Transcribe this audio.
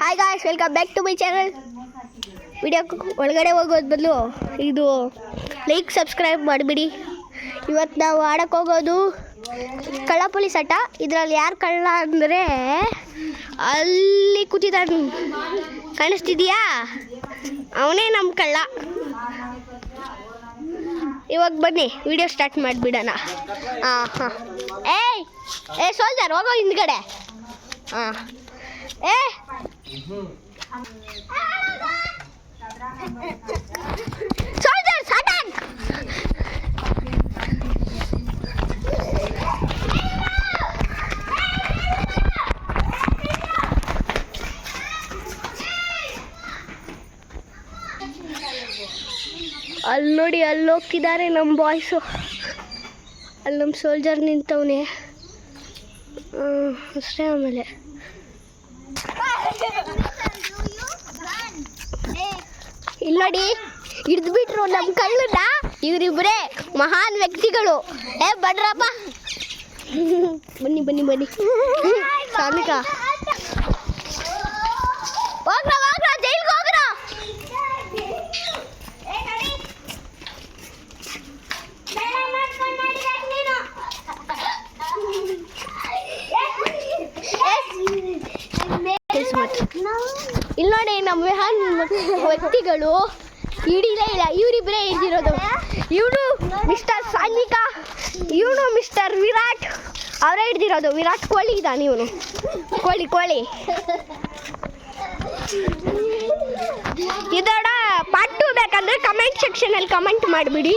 Hi guys, welcome back to my channel. Video ಒಳಗಡೆ ಹೋಗೋದು ಬದಲು ಇದು ಲೈಕ್ ಸಬ್ಸ್ಕ್ರೈಬ್ ಮಾಡಿಬಿಡಿ. ಇವತ್ತು ನಾವು ಆಡಕ್ಕೆ ಹೋಗೋದು ಕಳ್ಳ ಪೊಲೀಸ್ ಆಟ. ಇದರಲ್ಲಿ ಯಾರು ಕಳ್ಳ ಅಂದರೆ ಅಲ್ಲಿ ಕೂತಿದ್ದಾನೆ, ಕಾಣಿಸ್ತಿದೆಯಾ? ಅವನೇ ನಮ್ಮ ಕಳ್ಳ. ಇವಾಗ ಬನ್ನಿ ವಿಡಿಯೋ ಸ್ಟಾರ್ಟ್ ಮಾಡಿಬಿಡೋಣ. ಹಾಂ ಏ ಸೋಲ್ಜರ್ ಹೋಗೋ ಹಿಂದ್ಗಡೆ. ಹಾಂ ಸೋಲ್ಜರ್ಸ್ ಅಟ್ಯಾಕ್. ಅಲ್ಲಿ ನೋಡಿ, ಅಲ್ಲಿ ಹೋಗ್ತಿದ್ದಾರೆ ನಮ್ಮ ಬಾಯ್ಸು. ಅಲ್ಲಿ ನಮ್ಮ ಸೋಲ್ಜರ್ ನಿಂತವನೇ ಅಷ್ಟೇ. ಆಮೇಲೆ ಇಲ್ಲಿ ನೋಡಿ, ಹಿಡಿದು ಬಿಟ್ರು ನಮ್ಮ ಕಳ್ಳನ್ನ. ಇವರಿಬ್ಬರೇ ಮಹಾನ್ ವ್ಯಕ್ತಿಗಳು. ಬಡ್ರಪ್ಪ, ಬನ್ನಿ ಬನ್ನಿ ಬನ್ನಿ. ಸಾನಿಕಾ ಹೋಗ್ರ ಹೋಗ್ರ, ಜೈಲ್ಗೆ ಹೋಗ್ರ. ಇಲ್ಲಿ ನೋಡಿ, ನಮ್ಮ ಮಹಾನ್ ವ್ಯಕ್ತಿಗಳು ಹಿಡಿಲೇ ಇಲ್ಲ. ಇವರಿಬ್ಬರೇ ಹಿಡಿದಿರೋದು. ಇವನು ಮಿಸ್ಟರ್ ಸಾನಿಕಾ, ಇವನು ಮಿಸ್ಟರ್ ವಿರಾಟ್. ಅವರೇ ಹಿಡ್ದಿರೋದು. ವಿರಾಟ್ ಕೊಹ್ಲಿ ಇದ್ದಾನೆ ಇವನು. ಕೋಹ್ಲಿ ಇದೋಡ ಪಾರ್ಟ್ 2 ಬೇಕಂದ್ರೆ ಕಮೆಂಟ್ ಸೆಕ್ಷನಲ್ಲಿ ಕಮೆಂಟ್ ಮಾಡಿಬಿಡಿ.